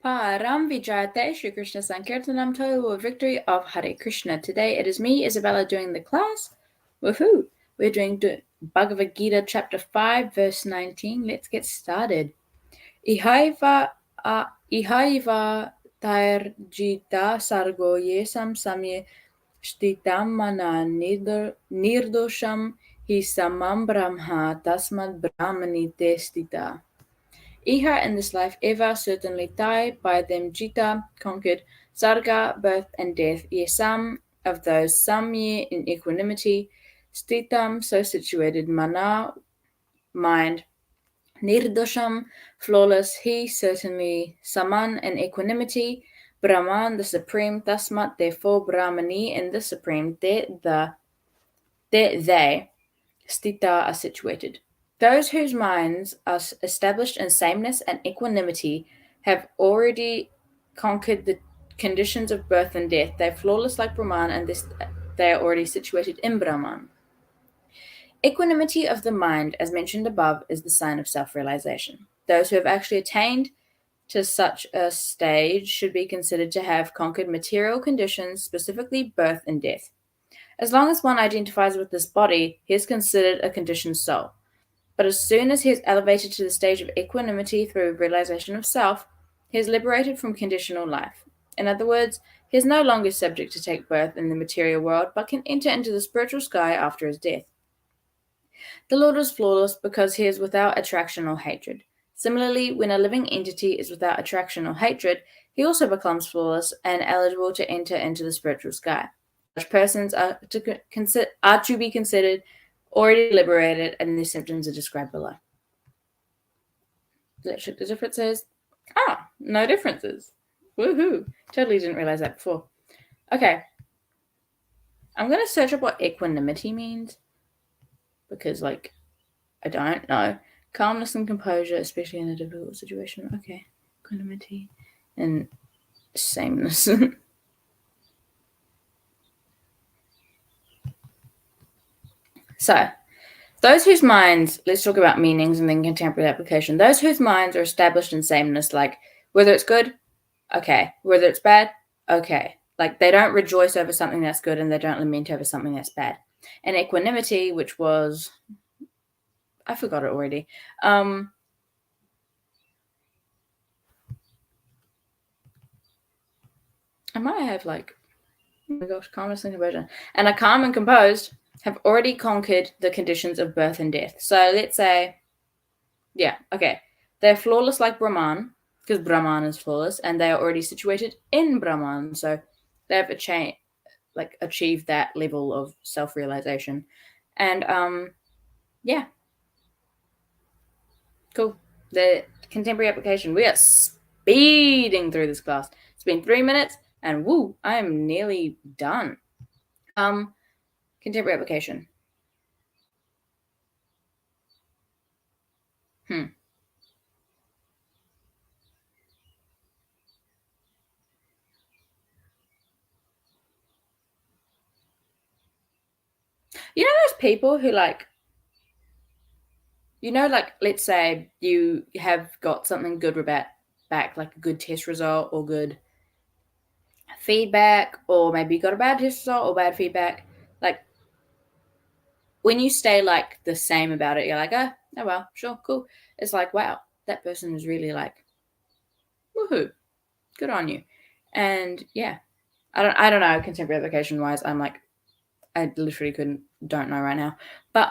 Param Vijayate Shri Krishna Sankirtanam Total Victory of Hare Krishna. Today it is me, Isabela, doing the class. Woohoo! We're doing Bhagavad-gita chapter 5, verse 19. Let's get started. Ihaiva tair jitaḥ sargo yeṣāṁ sāmye sthitaṁ manaḥ nirdoṣaṁ samam brahma tasmād brahmaṇi te sthitaḥ. Ihā in this life, ever certainly tair, by them jitaḥ, conquered, sargaḥ, birth and death, yeṣām, of those, sāmye, in equanimity, sthitam, so situated, manaḥ, mind, nirdoṣaṁ, flawless, he, certainly, samam, in equanimity, Brahman, the supreme, tasmāt, therefore, brahmaṇi, in the supreme, they, sthitaḥ, are situated. Those whose minds are established in sameness and equanimity have already conquered the conditions of birth and death. They are flawless like Brahman, and they are already situated in Brahman. Equanimity of the mind, as mentioned above, is the sign of self-realization. Those who have actually attained to such a stage should be considered to have conquered material conditions, specifically birth and death. As long as one identifies with this body, he is considered a conditioned soul. But as soon as he is elevated to the stage of equanimity through realization of self, he is liberated from conditional life. In other words, he is no longer subject to take birth in the material world, but can enter into the spiritual sky after his death. The Lord is flawless because he is without attraction or hatred. Similarly, when a living entity is without attraction or hatred, he also becomes flawless and eligible to enter into the spiritual sky. Such persons are to be considered already liberated, and their symptoms are described below. Let's check the differences. No differences. Woohoo! Totally didn't realize that before. Okay. I'm going to search up what equanimity means, because, I don't know. Calmness and composure, especially in a difficult situation. Okay. Equanimity and sameness. So, those whose minds, let's talk about meanings and then contemporary application. Those whose minds are established in sameness, whether it's good, okay. Whether it's bad, okay. They don't rejoice over something that's good and they don't lament over something that's bad. And equanimity, which was, I forgot it already. I might have oh my gosh, calmness and composure. And a calm and composed have already conquered the conditions of birth and death. So let's say, they're flawless like Brahman, because Brahman is flawless, and they are already situated in Brahman. So they have achieved that level of self-realization. And cool. The contemporary application. We are speeding through this class. It's been 3 minutes, and woo, I am nearly done. Contemporary application. You know those people who let's say you have got something good back, like a good test result or good feedback, or maybe you got a bad test result or bad feedback. When you stay the same about it, you're oh well, sure, cool. It's wow, that person is really woohoo, good on you. And yeah, I don't know, contemporary application wise, I'm I literally don't know right now. But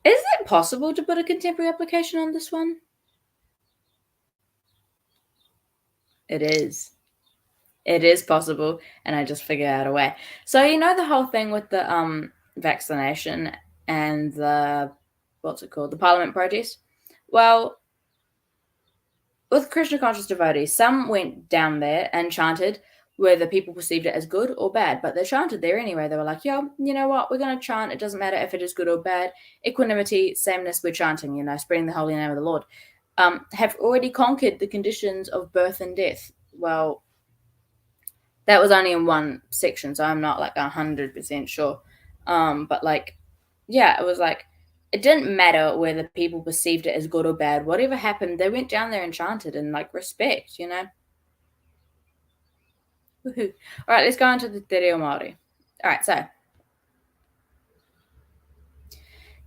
is it possible to put a contemporary application on this one? It is. It is possible, and I just figured out a way. So the whole thing with the vaccination and the the Parliament protest? Well, with Krishna conscious devotees, some went down there and chanted, whether people perceived it as good or bad, but they chanted there anyway. They were yo, you know what, we're going to chant. It doesn't matter if it is good or bad. Equanimity, sameness, we're chanting, spreading the holy name of the Lord. Have already conquered the conditions of birth and death. Well, That was only in one section, so I'm not like 100% sure. But like, yeah, it was like it didn't matter whether people perceived it as good or bad. Whatever happened, they went down there and chanted and like respect, you know. Woohoo! All right, let's go into the te reo Māori. All right, so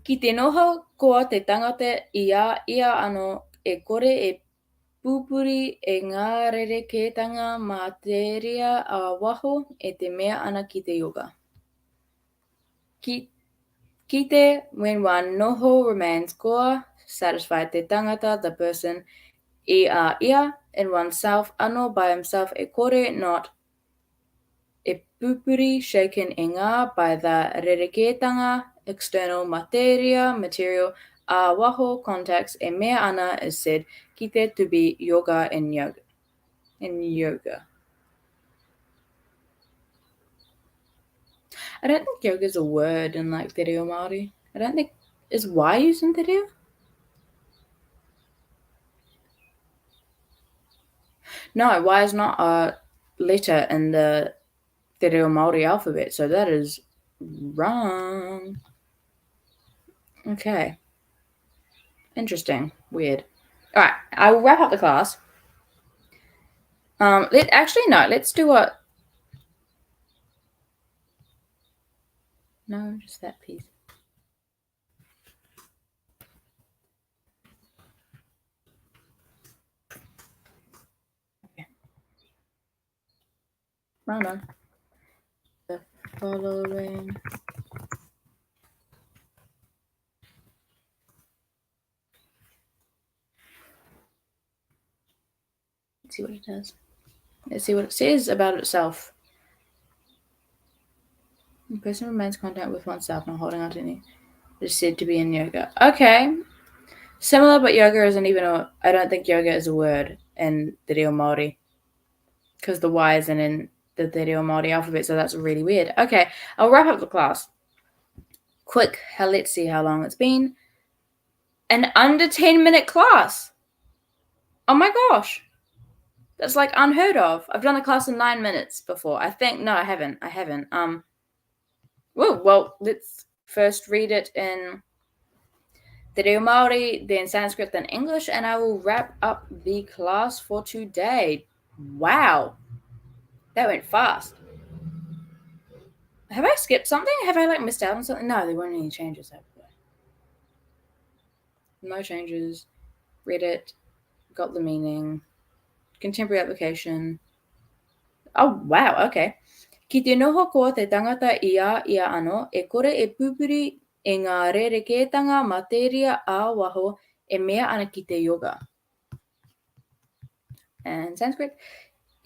ki te noho koa te tangata ia ano e kore e pupuri e ngā rerekētanga materia a waho e te mea ana ki te yoga. Ki te, when one noho remains koa, satisfied te tangata, the person, ia, in oneself, ano by himself e kore, not e pupuri, shaken e ngā, by the rerekētanga, external material, a waho, context, e mea ana is said, ki te to be yoga in yoga. I don't think yoga is a word in like te reo Māori. I don't think, is why used in te reo? No, Y is not a letter in the te reo Māori alphabet, so that is wrong. Okay. Interesting. Weird. All right, I will wrap up the class. Let's do a... No, just that piece. Okay. Brahman. The following... Let's see what it does. Let's see what it says about itself. The person remains in contact with oneself, not holding on to any. It is said to be in yoga. Okay. Similar, but yoga isn't even a... I don't think yoga is a word in the reo Māori. Because the Y isn't in the te reo Māori alphabet, so that's really weird. Okay, I'll wrap up the class. Quick, let's see how long it's been. An under 10-minute class. Oh my gosh. That's like unheard of. I've done a class in 9 minutes before. I think, no, I haven't. Well, let's first read it in te reo Māori, then Sanskrit, then English, and I will wrap up the class for today. Wow. That went fast. Have I skipped something? Have I like missed out on something? No, there weren't any changes. No changes. Read it. Got the meaning. Contemporary application. Oh, wow. Okay. Ki te noho koa te tangata ia ano, e kore e pupuri e ngā rerekētanga materia a waho e mea ana ki te yoga. And Sanskrit.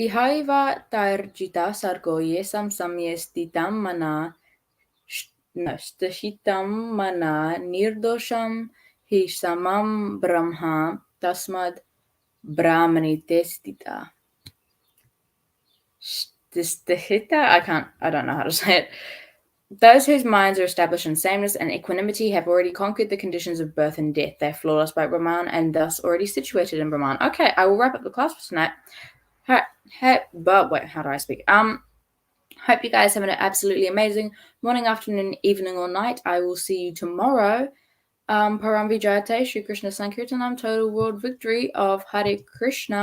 Ihaiva tair jitaḥ sargo yeṣāṁ sāmye sthitam sthitaṁ manaḥ nirdoṣaṁ samam brahma tasmād brahmaṇi te sthitaḥ. Sthitaḥ? I don't know how to say it. Those whose minds are established in sameness and equanimity have already conquered the conditions of birth and death. They're flawless by Brahman and thus already situated in Brahman. Okay, I will wrap up the class for tonight. But how do I speak? Hope you guys have an absolutely amazing morning, afternoon, evening, or night. I will see you tomorrow. Param Vijayate, Shri Krishna Sankirtanam, total world victory of Hare Krishna.